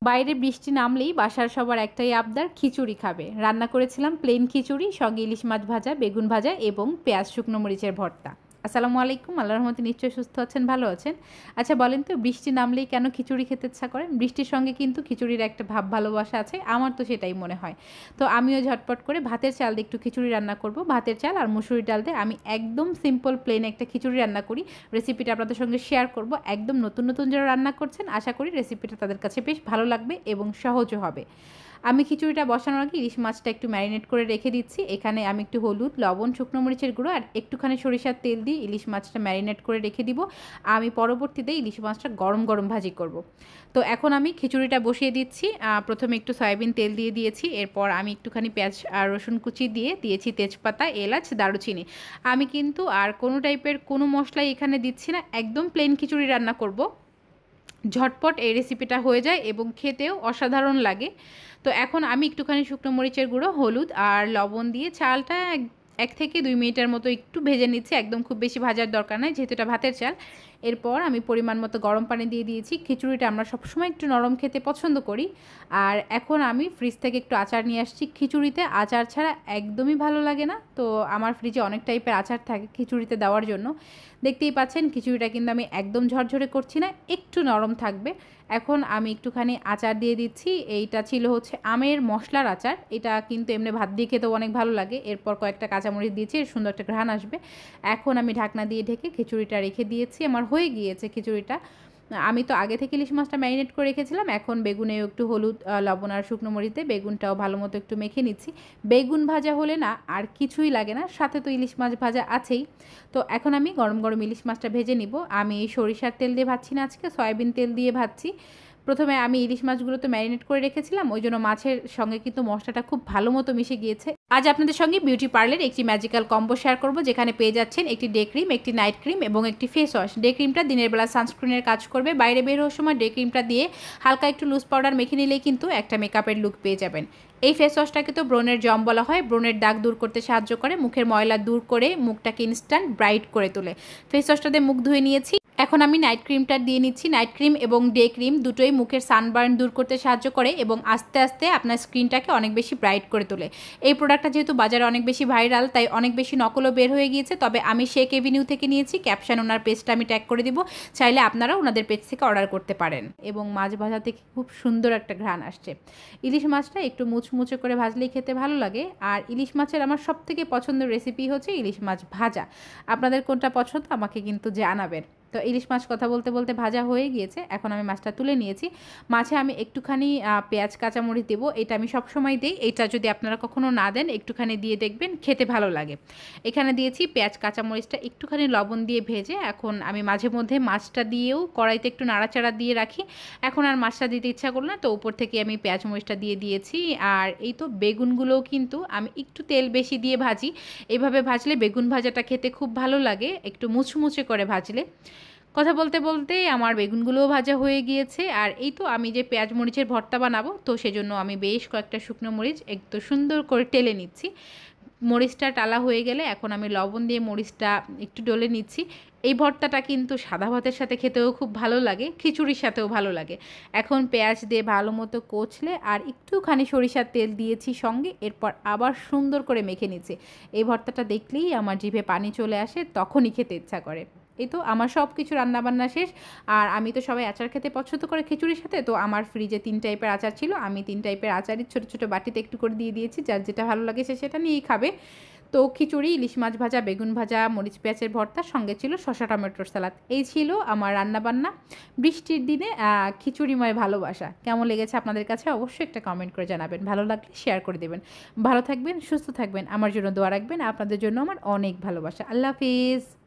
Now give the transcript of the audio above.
বাইরে বৃষ্টি নামলেই বাসার সবার একটাই আবদার খিচুড়ি খাবে। রান্না করেছিলাম প্লেন খিচুড়ি, সঙ্গে ইলিশ মাছ ভাজা, বেগুন ভাজা এবং পেঁয়াজ শুকনো মরিচের ভর্তা। আসসালামু আলাইকুম, আল্লাহর রহমতে নিশ্চয়ই সুস্থ আছেন, ভালো আছেন। আচ্ছা বলেন তো, বৃষ্টি নামলেই কেন খিচুড়ি খেতে ইচ্ছা করে? বৃষ্টির সঙ্গে কিন্তু খিচুড়ির একটা ভাব ভালোবাসা আছে, আমার তো সেটাই মনে হয়। তো আমিও ঝটপট করে ভাতের চাল দিয়ে একটু খিচুড়ি রান্না করব। ভাতের চাল আর মুসুরি ডাল দিয়ে আমি একদম সিম্পল প্লেন একটা খিচুড়ি রান্না করি। রেসিপিটা আপনাদের সঙ্গে শেয়ার করব। একদম নতুন নতুন যারা রান্না করছেন, আশা করি রেসিপিটা তাদের কাছে বেশ ভালো লাগবে এবং সহজও হবে। আমি খিচুড়িটা বসানোর আগে ইলিশ মাছটা একটু ম্যারিনেট করে রেখে দিচ্ছি। এখানে আমি একটু হলুদ, লবণ, শুকনো মরিচের গুঁড়ো আর একটুখানি সরিষার তেল দিয়ে ইলিশ মাছটা ম্যারিনেট করে রেখে দিব। আমি পরবর্তীতে ইলিশ মাছটা গরম গরম ভাজি করব। তো এখন আমি খিচুড়িটা বসিয়ে দিচ্ছি। প্রথমে একটু সয়াবিন তেল দিয়ে দিয়েছি, এরপর আমি একটুখানি পেঁয়াজ আর রসুন কুচি দিয়ে দিয়েছি তেজপাতা, এলাচ, দারুচিনি। আমি কিন্তু আর কোনো টাইপের কোনো মশলাই এখানে দিচ্ছি না, একদম প্লেন খিচুড়ি রান্না করব। ঝটপট এই রেসিপিটা হয়ে যায় এবং খেতেও অসাধারণ লাগে। তো এখন আমি একটুখানি শুকনো মরিচের গুঁড়ো, হলুদ আর লবণ দিয়ে চালটা 1 থেকে 2 মিনিটের মতো একটু ভেজে নিচ্ছি। একদম খুব বেশি ভাজার দরকার নাই, যেহেতু এটা ভাতের চাল। এরপর আমি পরিমাণ মতো গরম পানি দিয়ে দিয়েছি। খিচুড়িটা আমরা সবসময় একটু নরম খেতে পছন্দ করি। আর এখন আমি ফ্রিজ থেকে একটু আচার নিয়ে আসছি। খিচুড়িতে আচার ছাড়া একদমই ভালো লাগে না, তো আমার ফ্রিজে অনেক টাইপের আচার থাকে খিচুড়িতে দেওয়ার জন্য। দেখতেই পাচ্ছেন খিচুড়িটা কিন্তু আমি একদম ঝরঝরে করছি না, একটু নরম থাকবে। এখন আমি একটুখানি আচার দিয়ে দিচ্ছি। এইটা ছিল হচ্ছে আমের মশলার আচার, এটা কিন্তু এমনি ভাত দিয়ে খেতেও অনেক ভালো লাগে। এরপর কয়েকটা কাঁচামরিচ দিয়েছি, সুন্দর একটা ঘ্রাণ আসবে। এখন আমি ঢাকনা দিয়ে ঢেকে খিচুড়িটা রেখে দিয়েছি। আমার হয়ে গিয়েছে খিচুড়িটা। আমি তো আগে থেকে ইলিশ মাছটা ম্যারিনেট করে রেখেছিলাম। এখন বেগুনে একটু হলুদ, লবণ আর শুকনো মরিচ দিয়ে বেগুনটাও ভালো মতো একটু মেখে নিচ্ছি। বেগুন ভাজা হলে না আর কিছুই লাগে না, সাথে তো ইলিশ মাছ ভাজা আছেই। তো এখন আমি গরম গরম ইলিশ মাছটা ভেজে নিব। আমি সরিষার তেল দিয়ে ভাজছি না, আজকে সয়াবিন তেল দিয়ে ভাজছি। প্রথমে আমি ইলিশ মাছগুলো তো ম্যারিনেট করে রেখেছিলাম, ওই জন্য মাছের সঙ্গে কিন্তু মশলাটা খুব ভালো মতো মিশে গিয়েছে। আজ আপনাদের সঙ্গে বিউটি পার্লার একটি ম্যাজিক্যাল কম্বো শেয়ার করব, যেখানে পেয়ে যাচ্ছেন একটি ডে ক্রিম, একটি নাইট ক্রিম এবং একটি ফেস ওয়াশ। ডে ক্রিমটা দিনের বেলা সানস্ক্রিনের কাজ করবে, বাইরে বের হওয়ার সময় ডে ক্রিমটা দিয়ে হালকা একটু লুজ পাউডার মেখে নিলেই কিন্তু একটা মেকআপের লুক পেয়ে যাবেন। এই ফেস ওয়াশটাকে তো ব্রণের জম বলা হয়, ব্রণের দাগ দূর করতে সাহায্য করে, মুখের ময়লা দূর করে মুখটাকে ইনস্ট্যান্ট ব্রাইট করে তোলে। ফেস ওয়াশটা দিয়ে মুখ ধুয়ে নিয়েছি। এখন আমি নাইট ক্রিমটা দিয়ে নিচ্ছি। নাইট ক্রিম এবং ডে ক্রিম দুটোই মুখের সানবার্ন দূর করতে সাহায্য করে এবং আস্তে আস্তে আপনার স্কিনটাকে অনেক বেশি ব্রাইট করে তোলে। এই প্রোডাক্টটা যেহেতু বাজারে অনেক বেশি ভাইরাল, তাই অনেক বেশি নকলও বের হয়ে গিয়েছে। তবে আমি শেক এভিনিউ থেকে নিয়েছি, ক্যাপশন ওনার পেজটা আমি ট্যাগ করে দিব, চাইলে আপনারা ওনাদের পেজ থেকে অর্ডার করতে পারেন। এবং মাছ ভাজা থেকে খুব সুন্দর একটা ঘ্রাণ আসছে। ইলিশ মাছটা একটু মুচমুচে করে ভাজলেই খেতে ভালো লাগে। আর ইলিশ মাছের আমার সবথেকে পছন্দের রেসিপি হচ্ছে ইলিশ মাছ ভাজা। আপনাদের কোনটা পছন্দ আমাকে কিন্তু জানাবেন। তো ইলিশ মাছ কথা বলতে বলতে ভাজা হয়ে গিয়েছে, এখন আমি মাছটা তুলে নিয়েছি। মাছে আমি একটুখানি পেঁয়াজ কাঁচামরিচ দেবো, এটা আমি সবসময় দিই। এটা যদি আপনারা কখনও না দেন একটুখানি দিয়ে দেখবেন, খেতে ভালো লাগে। এখানে দিয়েছি পেঁয়াজ কাঁচামরিচটা একটুখানি লবণ দিয়ে ভেজে। এখন আমি মাঝে মধ্যে মাছটা দিয়েও কড়াইতে একটু নাড়াচাড়া দিয়ে রাখি। এখন আর মাছটা দিতে ইচ্ছা করলো না, তো উপর থেকে আমি পেঁয়াজ মরিচটা দিয়ে দিয়েছি। আর এই তো বেগুনগুলোও কিন্তু আমি একটু তেল বেশি দিয়ে ভাজি। এভাবে ভাজলে বেগুন ভাজাটা খেতে খুব ভালো লাগে, একটু মুচমুচে করে ভাজলে। কথা বলতে বলতে আমার বেগুনগুলোও ভাজা হয়ে গিয়েছে। আর এই তো আমি যে পেঁয়াজ মরিচের ভর্তা বানাবো, তো সেজন্য আমি বেশ কয়েকটা শুকনো মরিচ একটু সুন্দর করে টেলে নিচ্ছি। মরিচটা টালা হয়ে গেলে এখন আমি লবণ দিয়ে মরিচটা একটু ডলে নিচ্ছি। এই ভর্তাটা কিন্তু সাদা ভাতের সাথে খেতেও খুব ভালো লাগে, খিচুড়ির সাথেও ভালো লাগে। এখন পেঁয়াজ দিয়ে ভালো মতো কচলে আর একটুখানি সরিষার তেল দিয়েছি সঙ্গে, এরপর আবার সুন্দর করে মেখে নিচ্ছি। এই ভর্তাটা দেখলেই আমার জিভে পানি চলে আসে, তখনই খেতে ইচ্ছা করে। এই তো আমার সব কিছু রান্নাবান্না শেষ। আর আমি তো সবাই আচার খেতে পছন্দ করে খিচুড়ির সাথে, তো আমার ফ্রিজে 3 টাইপের আচার ছিল। আমি 3 টাইপের আচারই ছোটো ছোটো বাটিতে একটু করে দিয়ে দিয়েছি, যার যেটা ভালো লাগে সে সেটা নিয়েই খাবে। তো খিচুড়ি, ইলিশ মাছ ভাজা, বেগুন ভাজা, মরিচ পেঁয়াজের ভর্তা, সঙ্গে ছিল শসা টমেটোর সালাদ। এই ছিল আমার রান্নাবান্না। বৃষ্টির দিনে খিচুড়িময় ভালোবাসা কেমন লেগেছে আপনাদের কাছে অবশ্যই একটা কমেন্ট করে জানাবেন, ভালো লাগলে শেয়ার করে দেবেন। ভালো থাকবেন, সুস্থ থাকবেন, আমার জন্য দোয়া রাখবেন। আপনাদের জন্য আমার অনেক ভালোবাসা। আল্লাহ হাফিজ।